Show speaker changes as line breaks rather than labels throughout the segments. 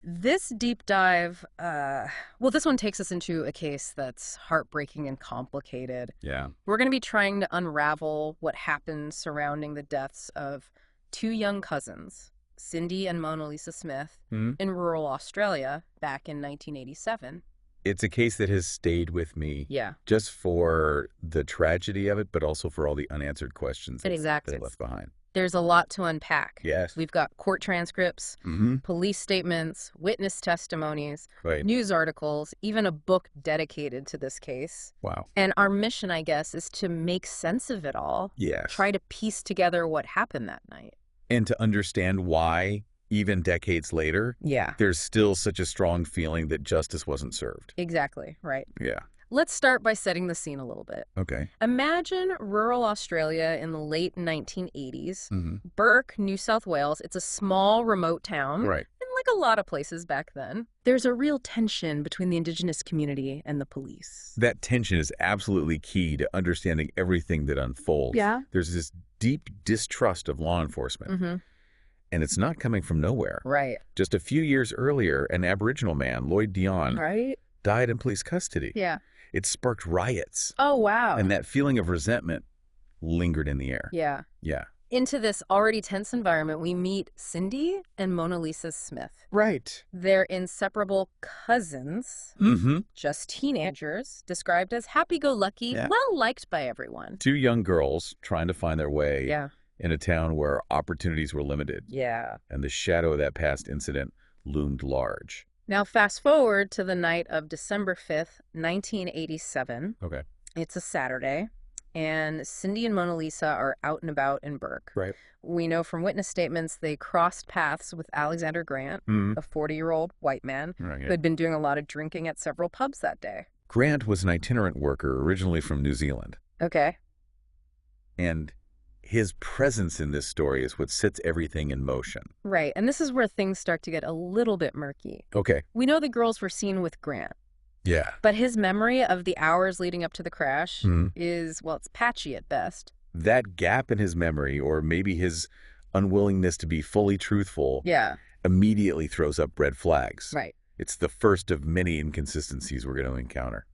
This deep dive, well, this one takes us into a case that's heartbreaking and complicated.
Yeah.
We're going to be trying to unravel what happened surrounding the deaths of two young cousins, Cindy and Mona Lisa Smith, in rural Australia back in 1987.
It's a case that has stayed with me
Yeah.
just for the tragedy of it, but also for all the unanswered questions that
Exactly.
it left behind.
There's a lot to unpack.
Yes.
We've got court transcripts, police statements, witness testimonies,
Right.
news articles, even a book dedicated to this case.
Wow.
And our mission, I guess, is to make sense of it all.
Yes.
Try to piece together what happened that night.
And to understand why, even decades later,
Yeah.
there's still such a strong feeling that justice wasn't served.
Exactly, right.
Yeah.
Let's start by setting the scene a little bit.
Okay.
Imagine rural Australia in the late 1980s.
Mm-hmm.
Burke, New South Wales. It's a small, remote town.
Right.
And like a lot of places back then, there's a real tension between the Indigenous community and the police.
That tension is absolutely key to understanding everything that unfolds.
Yeah.
There's this deep distrust of law enforcement.
Mm-hmm.
And it's not coming from nowhere.
Right.
Just a few years earlier, an Aboriginal man, Lloyd Dion,
Right?
died in police custody.
Yeah.
It sparked riots.
Oh, wow.
And that feeling of resentment lingered in the air.
Yeah.
Yeah.
Into this already tense environment, we meet Cindy and Mona Lisa Smith.
Right.
They're inseparable cousins,
Mm-hmm.
just teenagers, described as happy-go-lucky,
Yeah.
well-liked by everyone.
Two young girls trying to find their way
Yeah.
in a town where opportunities were limited.
Yeah.
And the shadow of that past incident loomed large.
Now, fast forward to the night of December 5th, 1987.
Okay.
It's a Saturday, and Cindy and Mona Lisa are out and about in Burke.
Right.
We know from witness statements they crossed paths with Alexander Grant,
Mm-hmm.
a 40-year-old white man
Right.
who had been doing a lot of drinking at several pubs that day.
Grant was an itinerant worker originally from New Zealand.
Okay.
And his presence in this story is what sets everything in motion.
Right, and this is where things start to get a little bit murky.
Okay.
We know the girls were seen with Grant,
Yeah.
but his memory of the hours leading up to the crash
Mhm.
is, well, it's patchy at best.
That gap in his memory, or maybe his unwillingness to be fully truthful,
Yeah,
immediately throws up red flags.
right.
It's the first of many inconsistencies we're going to encounter.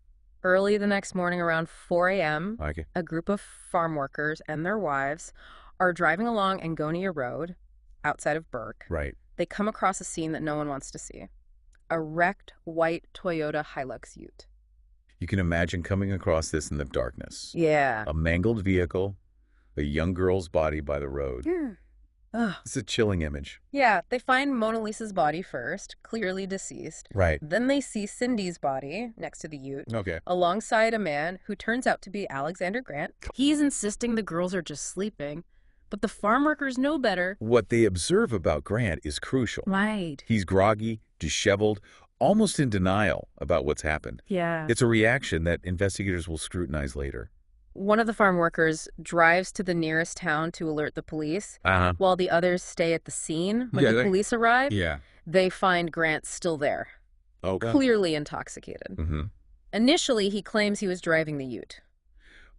Early the next morning around 4 a.m.,
Okay.
a group of farm workers and their wives are driving along Anggonia Road outside of Burke.
Right.
They come across a scene that no one wants to see. A wrecked white Toyota Hilux Ute.
You can imagine coming across this in the darkness.
Yeah.
A mangled vehicle, a young girl's body by the road.
Ugh.
It's a chilling image.
Yeah, they find Mona Lisa's body first, clearly deceased.
Right.
Then they see Cindy's body next to the Ute,
Okay.
alongside a man who turns out to be Alexander Grant. He's insisting the girls are just sleeping, but the farm workers know better.
What they observe about Grant is crucial.
Right.
He's groggy, disheveled, almost in denial about what's happened.
Yeah.
It's a reaction that investigators will scrutinize later.
One of the farm workers drives to the nearest town to alert the police,
Uh-huh.
while the others stay at the scene. When
Yeah,
the
they-
police arrive,
Yeah.
they find Grant still there,
Okay.
clearly intoxicated.
Mm-hmm.
Initially, he claims he was driving the Ute.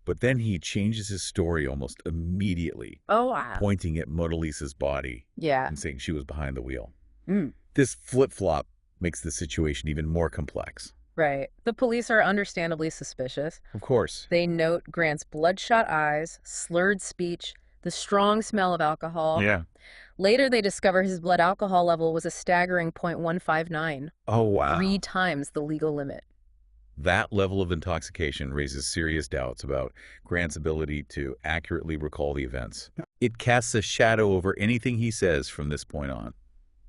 But then he changes his story almost immediately,
Oh, wow.
pointing at Mona Lisa's body
Yeah.
and saying she was behind the wheel.
Mm.
This flip-flop makes the situation even more complex.
Right. The police are understandably suspicious.
Of course.
They note Grant's bloodshot eyes, slurred speech, the strong smell of alcohol.
Yeah.
Later, they discover his blood alcohol level was a staggering 0.159,
Oh, wow.
3 times the legal limit.
That level of intoxication raises serious doubts about Grant's ability to accurately recall the events. It casts a shadow over anything he says from this point on.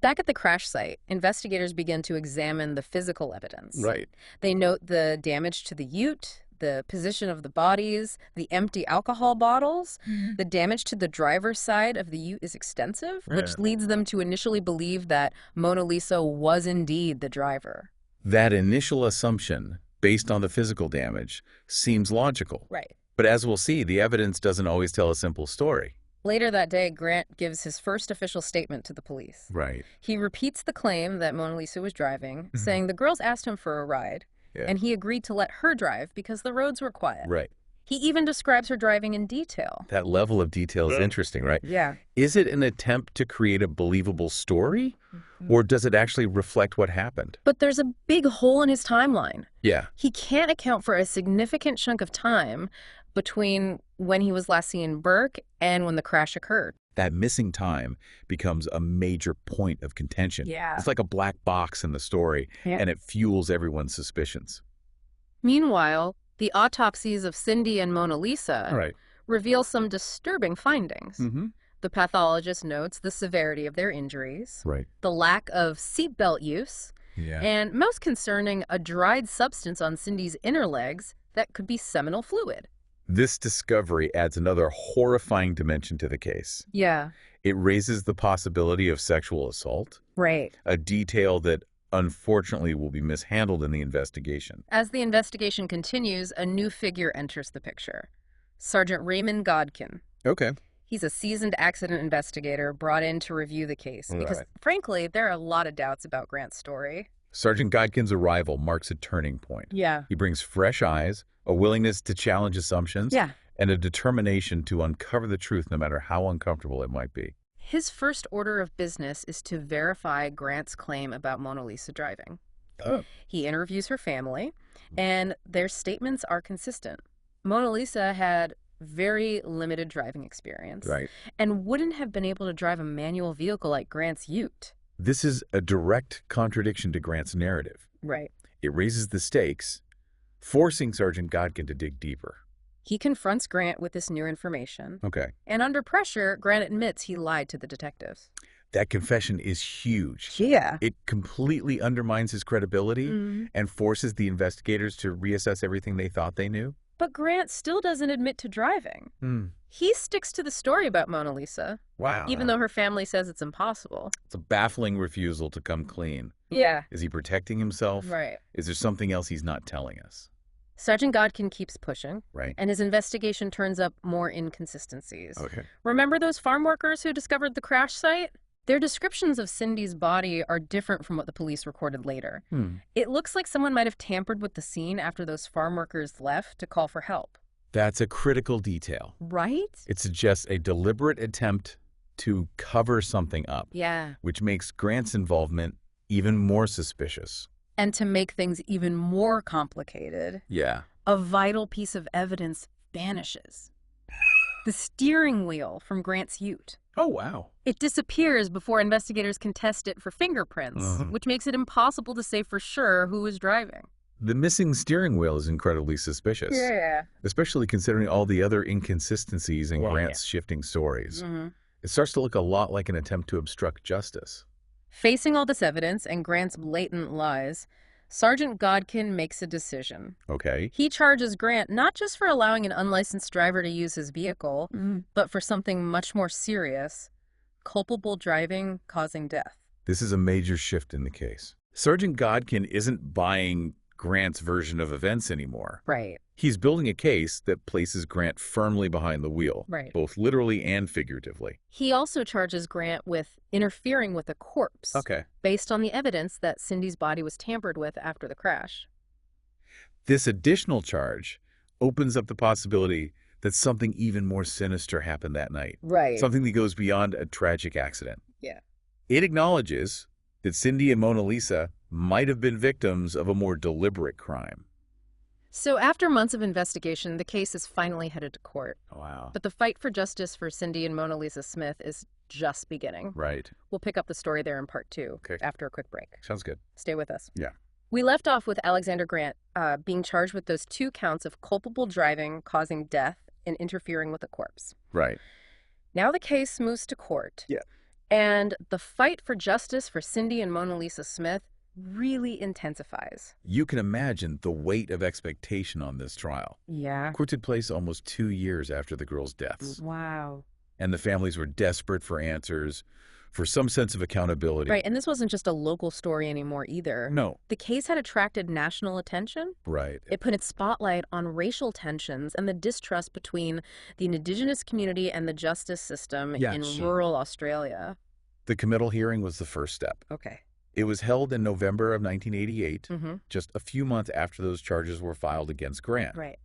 Back at the crash site, investigators begin to examine the physical evidence.
Right.
They note the damage to the Ute, the position of the bodies, the empty alcohol bottles. The damage to the driver's side of the Ute is extensive, which
Yeah.
leads them to initially believe that Mona Lisa was indeed the driver.
That initial assumption, based on the physical damage, seems logical.
Right.
But as we'll see, the evidence doesn't always tell a simple story.
Later that day, Grant gives his first official statement to the police.
Right.
He repeats the claim that Mona Lisa was driving, saying the girls asked him for a ride,
Yeah.
and he agreed to let her drive because the roads were quiet.
Right.
He even describes her driving in detail.
That level of detail is interesting, right?
Yeah.
Is it an attempt to create a believable story, or does it actually reflect what happened?
But there's a big hole in his timeline.
Yeah.
He can't account for a significant chunk of time between when he was last seeing Burke and when the crash occurred.
That missing time becomes a major point of contention.
Yeah.
It's like a black box in the story,
Yeah.
and it fuels everyone's suspicions.
Meanwhile, the autopsies of Cindy and Mona Lisa
Right.
reveal some disturbing findings.
Mm-hmm.
The pathologist notes the severity of their injuries,
Right.
the lack of seatbelt use,
Yeah.
and most concerning, a dried substance on Cindy's inner legs that could be seminal fluid.
This discovery adds another horrifying dimension to the case.
Yeah.
It raises the possibility of sexual assault,
Right.
a detail that unfortunately will be mishandled in the investigation.
As the investigation continues, a new figure enters the picture. Sergeant Raymond Godkin.
Okay.
He's a seasoned accident investigator brought in to review the case because,
Right.
frankly, there are a lot of doubts about Grant's story.
Sergeant Godkin's arrival marks a turning point.
Yeah.
He brings fresh eyes, a willingness to challenge assumptions,
Yeah.
and a determination to uncover the truth no matter how uncomfortable it might be.
His first order of business is to verify Grant's claim about Mona Lisa driving.
Oh.
He interviews her family, and their statements are consistent. Mona Lisa had very limited driving experience
Right.
and wouldn't have been able to drive a manual vehicle like Grant's Ute.
This is a direct contradiction to Grant's narrative.
Right.
It raises the stakes, forcing Sergeant Godkin to dig deeper.
He confronts Grant with this new information,
Okay.
and under pressure, Grant admits he lied to the detectives.
That confession is huge.
Yeah.
It completely undermines his credibility and forces the investigators to reassess everything they thought they knew.
But Grant still doesn't admit to driving.
Hmm.
He sticks to the story about Mona Lisa,
Wow.
even though her family says it's impossible.
It's a baffling refusal to come clean.
Yeah.
Is he protecting himself?
Right.
Is there something else he's not telling us?
Sergeant Godkin keeps pushing,
Right.
and his investigation turns up more inconsistencies.
Okay.
Remember those farm workers who discovered the crash site? Their descriptions of Cindy's body are different from what the police recorded later. It looks like someone might have tampered with the scene after those farm workers left to call for help.
That's a critical detail.
Right?
It suggests a deliberate attempt to cover something up,
Yeah.
which makes Grant's involvement even more suspicious.
And to make things even more complicated,
Yeah.
a vital piece of evidence vanishes. The steering wheel from Grant's Ute.
Oh, wow.
It disappears before investigators can test it for fingerprints, which makes it impossible to say for sure who was driving.
The missing steering wheel is incredibly suspicious, especially considering all the other inconsistencies in Grant's shifting stories. It starts to look a lot like an attempt to obstruct justice.
Facing all this evidence and Grant's blatant lies, Sergeant Godkin makes a decision.
Okay.
He charges Grant not just for allowing an unlicensed driver to use his vehicle, but for something much more serious, culpable driving causing death.
This is a major shift in the case. Sergeant Godkin isn't buying Grant's version of events anymore.
Right.
He's building a case that places Grant firmly behind the wheel,
Right.
both literally and figuratively.
He also charges Grant with interfering with a corpse.
Okay.
Based on the evidence that Cindy's body was tampered with after the crash.
This additional charge opens up the possibility that something even more sinister happened that night.
Right.
Something that goes beyond a tragic accident.
Yeah.
It acknowledges that Cindy and Mona Lisa might have been victims of a more deliberate crime.
So after months of investigation, the case is finally headed to court.
Wow.
But the fight for justice for Cindy and Mona Lisa Smith is just beginning.
Right.
We'll pick up the story there in part 2
Okay.
after a quick break.
Sounds good.
Stay with us.
Yeah.
We left off with Alexander Grant being charged with those 2 counts of culpable driving causing death and interfering with a corpse.
Right.
Now the case moves to court.
Yeah.
And the fight for justice for Cindy and Mona Lisa Smith really intensifies.
You can imagine the weight of expectation on this trial.
Yeah.
Court took place almost 2 years after the girls' deaths,
Wow.
and the families were desperate for answers, for some sense of accountability.
Right, and this wasn't just a local story anymore either.
No.
The case had attracted national attention.
Right.
It put its spotlight on racial tensions and the distrust between the Indigenous community and the justice system
Yeah,
in
sure.
rural Australia.
The committal hearing was the first step.
Okay.
It was held in November of 1988,
Mm-hmm.
just a few months after those charges were filed against Grant.
Right.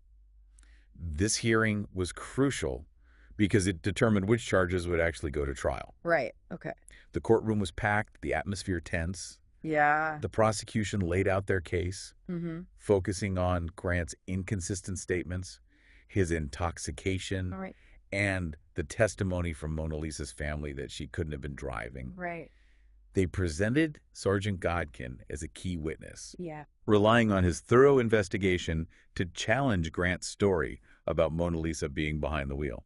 This hearing was crucial because it determined which charges would actually go to trial.
Right. Okay.
The courtroom was packed, the atmosphere tense.
Yeah.
The prosecution laid out their case,
Mm-hmm.
focusing on Grant's inconsistent statements, his intoxication,
All right.
and the testimony from Mona Lisa's family that she couldn't have been driving.
Right.
They presented Sergeant Godkin as a key witness,
Yeah.
relying on his thorough investigation to challenge Grant's story about Mona Lisa being behind the wheel.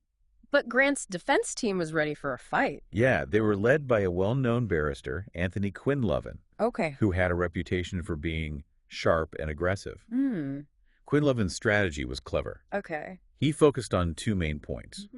But Grant's defense team was ready for a fight.
Yeah, they were led by a well-known barrister, Anthony Quinlivan,
Okay.
who had a reputation for being sharp and aggressive.
Hmm.
Quinlivan's strategy was clever.
Okay.
He focused on two main points.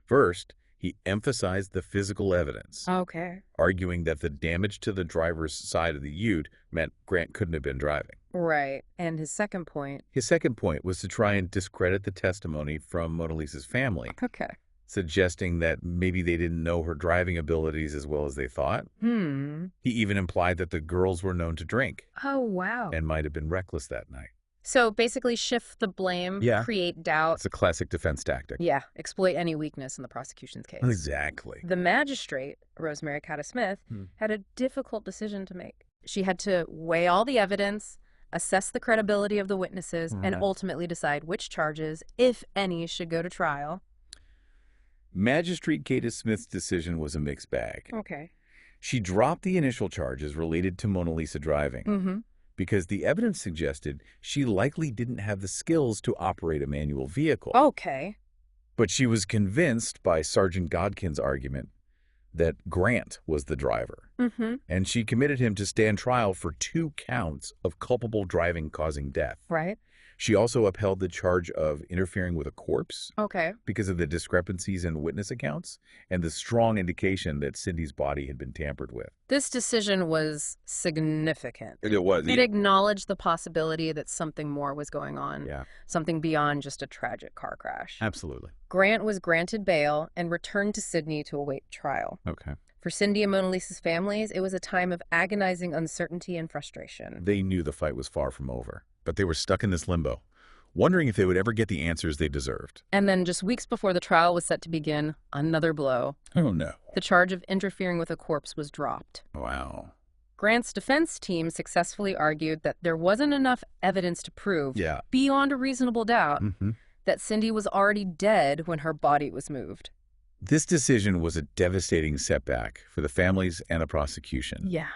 First, he emphasized the physical evidence,
Okay.
arguing that the damage to the driver's side of the ute meant Grant couldn't have been driving.
Right. And his second point.
His second point was to try and discredit the testimony from Mona Lisa's family,
Okay.
suggesting that maybe they didn't know her driving abilities as well as they thought.
Hmm.
He even implied that the girls were known to drink
Oh, wow.
and might have been reckless that night.
So basically shift the blame,
Yeah.
create doubt.
It's a classic defense tactic.
Yeah. Exploit any weakness in the prosecution's case.
Exactly.
The magistrate, Rosemary Cata Smith, had a difficult decision to make. She had to weigh all the evidence, assess the credibility of the witnesses, and ultimately decide which charges, if any, should go to trial.
Magistrate Cata Smith's decision was a mixed bag.
Okay.
She dropped the initial charges related to Mona Lisa driving
Mm-hmm.
because the evidence suggested she likely didn't have the skills to operate a manual vehicle.
Okay.
But she was convinced by Sergeant Godkin's argument that Grant was the driver,
Mm-hmm.
and she committed him to stand trial for 2 counts of culpable driving causing death.
Right.
She also upheld the charge of interfering with a corpse
Okay.
because of the discrepancies in witness accounts and the strong indication that Cindy's body had been tampered with.
This decision was significant.
It was.
It acknowledged the possibility that something more was going on,
Yeah,
something beyond just a tragic car crash.
absolutely.
Grant was granted bail and returned to Sydney to await trial.
Okay.
For Cindy and Mona Lisa's families, it was a time of agonizing uncertainty and frustration.
They knew the fight was far from over, but they were stuck in this limbo, wondering if they would ever get the answers they deserved.
And then just weeks before the trial was set to begin, another blow.
Oh, no.
The charge of interfering with a corpse was dropped.
Wow.
Grant's defense team successfully argued that there wasn't enough evidence to prove,
Yeah.
beyond a reasonable doubt,
Mm-hmm.
that Cindy was already dead when her body was moved.
This decision was a devastating setback for the families and the prosecution.
Yeah.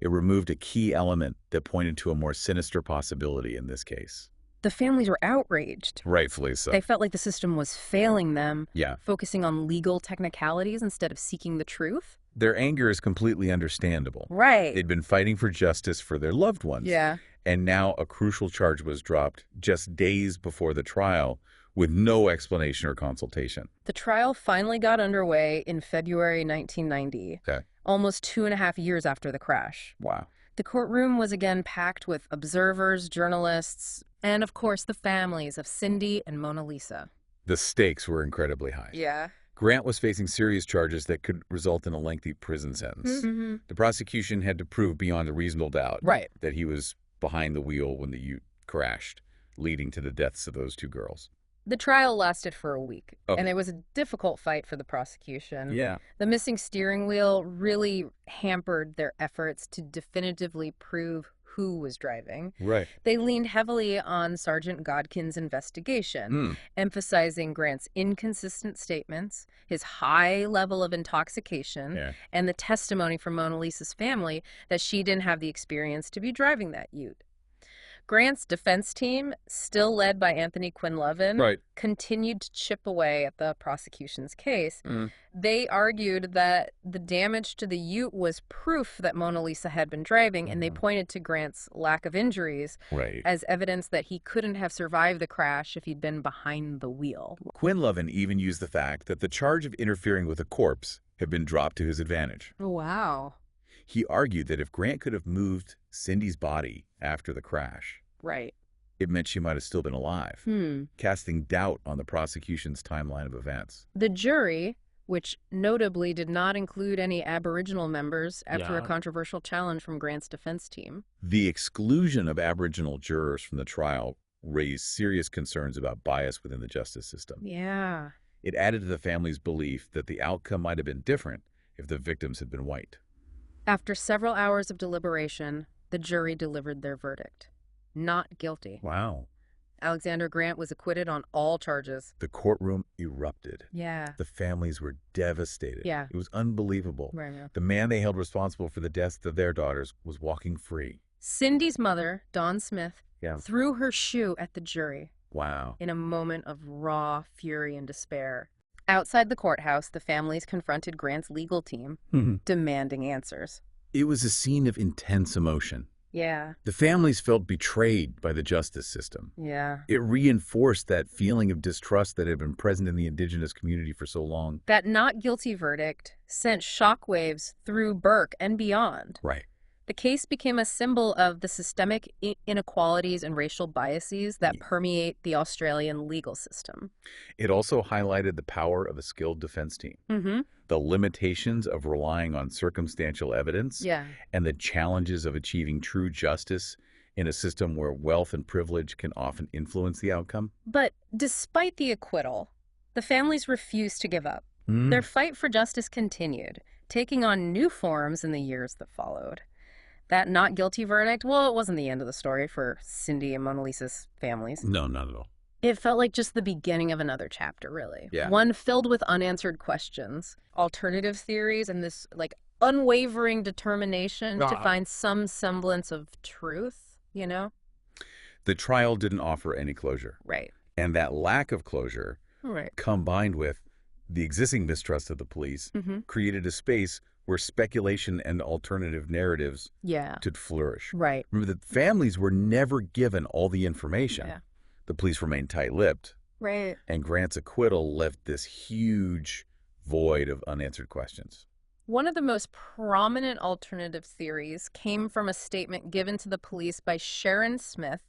It removed a key element that pointed to a more sinister possibility in this case.
The families were outraged.
Rightfully so.
They felt like the system was failing them,
Yeah.
focusing on legal technicalities instead of seeking the truth.
Their anger is completely understandable.
Right.
They'd been fighting for justice for their loved ones.
Yeah.
And now a crucial charge was dropped just days before the trial with no explanation or consultation.
The trial finally got underway in February 1990,
Okay.
almost 2.5 years after the crash.
Wow.
The courtroom was again packed with observers, journalists, and of course the families of Cindy and Mona Lisa.
The stakes were incredibly high.
Yeah.
Grant was facing serious charges that could result in a lengthy prison sentence.
Mm-hmm.
The prosecution had to prove beyond a reasonable doubt
Right.
that he was behind the wheel when the ute crashed, leading to the deaths of those 2 girls.
The trial lasted for a week,
Okay.
and it was a difficult fight for the prosecution.
Yeah.
The missing steering wheel really hampered their efforts to definitively prove who was driving.
Right.
They leaned heavily on Sergeant Godkin's investigation, emphasizing Grant's inconsistent statements, his high level of intoxication,
Yeah.
and the testimony from Mona Lisa's family that she didn't have the experience to be driving that ute. Grant's defense team, still led by Anthony Quinlivan,
Right.
continued to chip away at the prosecution's case.
Mm.
They argued that the damage to the ute was proof that Mona Lisa had been driving, and they pointed to Grant's lack of injuries
Right.
as evidence that he couldn't have survived the crash if he'd been behind the wheel.
Quinlivan even used the fact that the charge of interfering with a corpse had been dropped to his advantage.
Wow.
He argued that if Grant could have moved Cindy's body after the crash,
Right.
it meant she might have still been alive, casting doubt on the prosecution's timeline of events.
The jury, which notably did not include any Aboriginal members after a controversial challenge from Grant's defense team.
The exclusion of Aboriginal jurors from the trial raised serious concerns about bias within the justice system.
Yeah.
It added to the family's belief that the outcome might have been different if the victims had been white.
After several hours of deliberation, the jury delivered their verdict. Not guilty.
Wow.
Alexander Grant was acquitted on all charges.
The courtroom erupted.
Yeah.
The families were devastated.
Yeah.
It was unbelievable.
Right, yeah.
The man they held responsible for the deaths of their daughters was walking free.
Cindy's mother, Dawn Smith,
Yeah.
threw her shoe at the jury
Wow.
in a moment of raw fury and despair. Outside the courthouse, the families confronted Grant's legal team, demanding answers.
It was a scene of intense emotion.
Yeah.
The families felt betrayed by the justice system.
Yeah.
It reinforced that feeling of distrust that had been present in the indigenous community for so long.
That not guilty verdict sent shockwaves through Burke and beyond.
Right.
The case became a symbol of the systemic inequalities and racial biases that permeate the Australian legal system.
It also highlighted the power of a skilled defense team, the limitations of relying on circumstantial evidence, and the challenges of achieving true justice in a system where wealth and privilege can often influence the outcome.
But despite the acquittal, the families refused to give up. Their fight for justice continued, taking on new forms in the years that followed. That not guilty verdict, well, it wasn't the end of the story for Cindy and Mona Lisa's families.
No, not at all.
It felt like just the beginning of another chapter, really.
Yeah.
One filled with unanswered questions, alternative theories, and this unwavering determination to find some semblance of truth, you know?
The trial didn't offer any closure.
Right.
And that lack of closure, combined with the existing mistrust of the police, created a space where speculation and alternative narratives could flourish.
Right.
Remember, the families were never given all the information.
Yeah.
The police remained tight-lipped.
Right.
And Grant's acquittal left this huge void of unanswered questions.
One of the most prominent alternative theories came from a statement given to the police by Sharon Smith,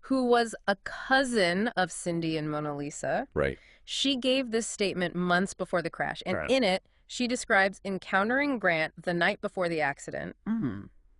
who was a cousin of Cindy and Mona Lisa.
Right.
She gave this statement months before the crash, and in it, she describes encountering Grant the night before the accident.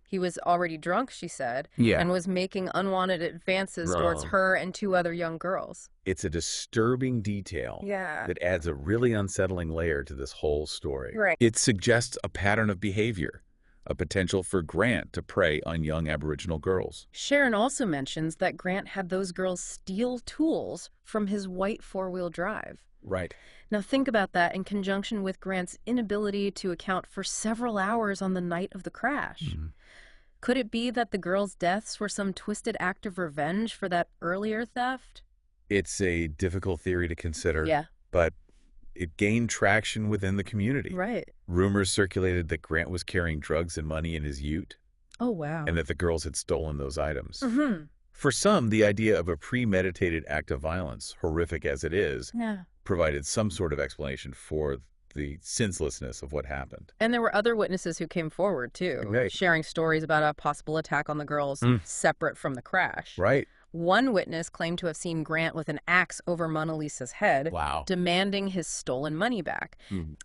He was already drunk, she said, and was making unwanted advances towards her and two other young girls.
It's a disturbing detail that adds a really unsettling layer to this whole story.
Right.
It suggests a pattern of behavior, a potential for Grant to prey on young Aboriginal girls.
Sharon also mentions that Grant had those girls steal tools from his white four-wheel drive.
Right.
Now think about that in conjunction with Grant's inability to account for several hours on the night of the crash. Could it be that the girls' deaths were some twisted act of revenge for that earlier theft?
It's a difficult theory to consider, but it gained traction within the community.
Right.
Rumors circulated that Grant was carrying drugs and money in his ute.
Oh, wow.
And that the girls had stolen those items. For some, the idea of a premeditated act of violence, horrific as it is, provided some sort of explanation for the senselessness of what happened.
And there were other witnesses who came forward, too, sharing stories about a possible attack on the girls separate from the crash.
Right.
One witness claimed to have seen Grant with an axe over Mona Lisa's head, demanding his stolen money back.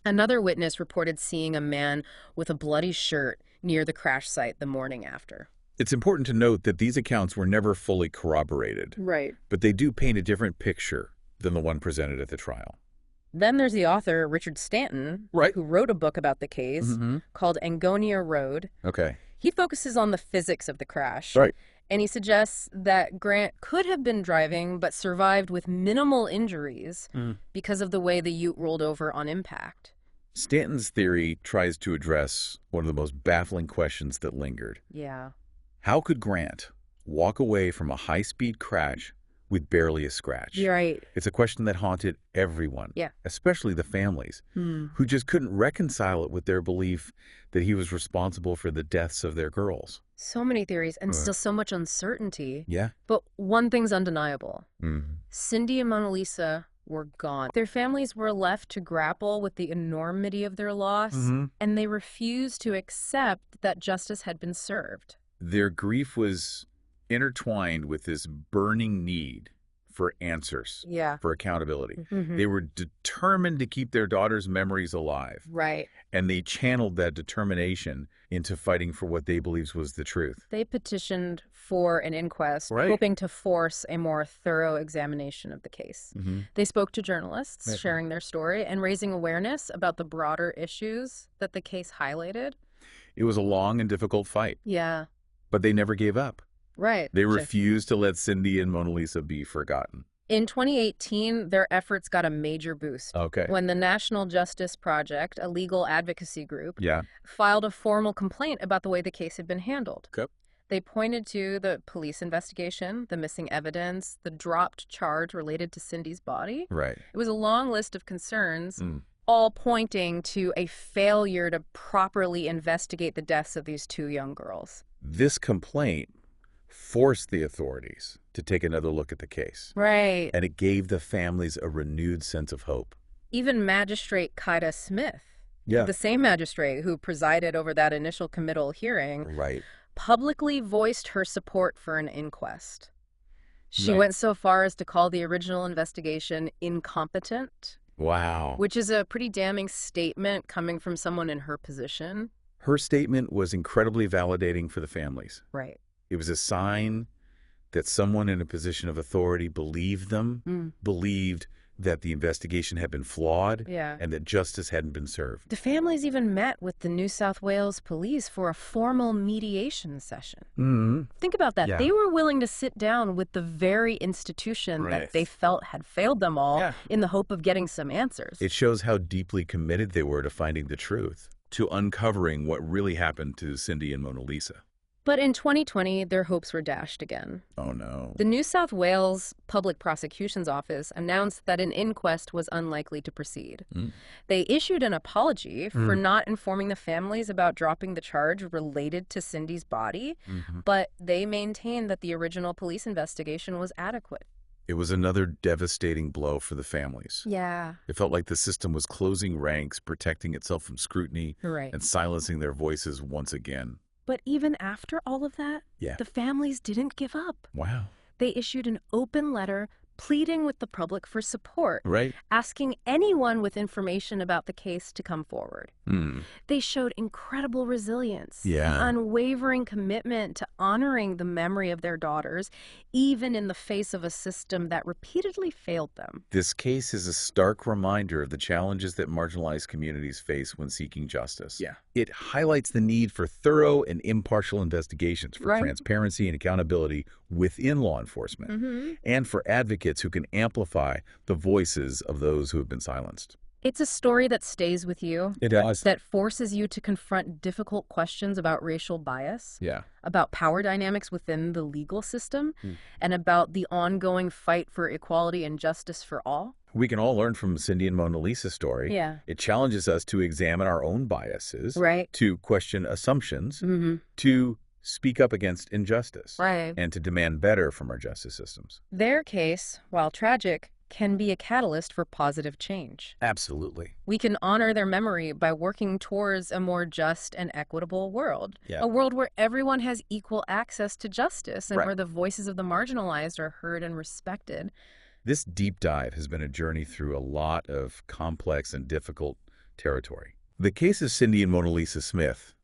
Another witness reported seeing a man with a bloody shirt near the crash site the morning after.
It's important to note that these accounts were never fully corroborated.
Right.
But they do paint a different picture than the one presented at the trial.
Then there's the author, Richard Stanton, who wrote a book about the case called Anggonia Road. He focuses on the physics of the crash. And he suggests that Grant could have been driving but survived with minimal injuries because of the way the ute rolled over on impact.
Stanton's theory tries to address one of the most baffling questions that lingered. How could Grant walk away from a high-speed crash with barely a scratch?
Right.
It's a question that haunted everyone, especially the families, who just couldn't reconcile it with their belief that he was responsible for the deaths of their girls.
So many theories and still so much uncertainty.
Yeah.
But one thing's undeniable. Cindy and Mona Lisa were gone. Their families were left to grapple with the enormity of their loss, and they refused to accept that justice had been served.
Their grief was intertwined with this burning need for answers,
Yeah.
for accountability.
Mm-hmm.
They were determined to keep their daughter's memories alive.
Right.
And they channeled that determination into fighting for what they believed was the truth.
They petitioned for an inquest,
Right.
hoping to force a more thorough examination of the case.
Mm-hmm.
They spoke to journalists, sharing their story and raising awareness about the broader issues that the case highlighted.
It was a long and difficult fight.
Yeah.
But they never gave up.
Right.
They refused to let Cindy and Mona Lisa be forgotten.
In 2018, their efforts got a major boost.
Okay.
When the National Justice Project, a legal advocacy group,
Yeah.
filed a formal complaint about the way the case had been handled.
Okay.
They pointed to the police investigation, the missing evidence, the dropped charge related to Cindy's body.
Right.
It was a long list of concerns, all pointing to a failure to properly investigate the deaths of these two young girls.
This complaint forced the authorities to take another look at the case.
Right.
And it gave the families a renewed sense of hope.
Even Magistrate Kaida Smith, the same magistrate who presided over that initial committal hearing,
Right.
publicly voiced her support for an inquest. She went so far as to call the original investigation incompetent.
Wow.
Which is a pretty damning statement coming from someone in her position.
Her statement was incredibly validating for the families.
Right.
It was a sign that someone in a position of authority believed them, believed that the investigation had been flawed, and that justice hadn't been served.
The families even met with the New South Wales police for a formal mediation session. Think about that. They were willing to sit down with the very institution that they felt had failed them all in the hope of getting some answers.
It shows how deeply committed they were to finding the truth, to uncovering what really happened to Cindy and Mona Lisa.
But in 2020, their hopes were dashed again.
Oh, no.
The New South Wales Public Prosecution's Office announced that an inquest was unlikely to proceed. They issued an apology for not informing the families about dropping the charge related to Cindy's body, but they maintained that the original police investigation was adequate.
It was another devastating blow for the families.
Yeah.
It felt like the system was closing ranks, protecting itself from scrutiny, and silencing their voices once again.
But even after all of that, the families didn't give up.
Wow.
They issued an open letter pleading with the public for support,
Right.
asking anyone with information about the case to come forward. They showed incredible resilience, an unwavering commitment to honoring the memory of their daughters, even in the face of a system that repeatedly failed them.
This case is a stark reminder of the challenges that marginalized communities face when seeking justice. It highlights the need for thorough and impartial investigations, for transparency and accountability within law enforcement, and for advocates who can amplify the voices of those who have been silenced.
It's a story that stays with you.
It does.
That forces you to confront difficult questions about racial bias,
Yeah.
about power dynamics within the legal system, and about the ongoing fight for equality and justice for all.
We can all learn from Cindy and Mona Lisa's story.
Yeah.
It challenges us to examine our own biases,
Right.
to question assumptions, to speak up against injustice,
Right.
and to demand better from our justice systems.
Their case, while tragic, can be a catalyst for positive change.
Absolutely.
We can honor their memory by working towards a more just and equitable world. A world where everyone has equal access to justice and where the voices of the marginalized are heard and respected.
This deep dive has been a journey through a lot of complex and difficult territory. The case of Cindy and Mona Lisa Smith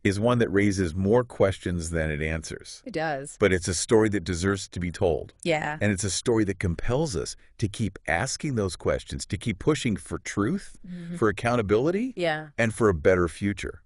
is one that raises more questions than it answers.
It does.
But it's a story that deserves to be told.
Yeah.
And it's a story that compels us to keep asking those questions, to keep pushing for truth, for accountability, and for a better future.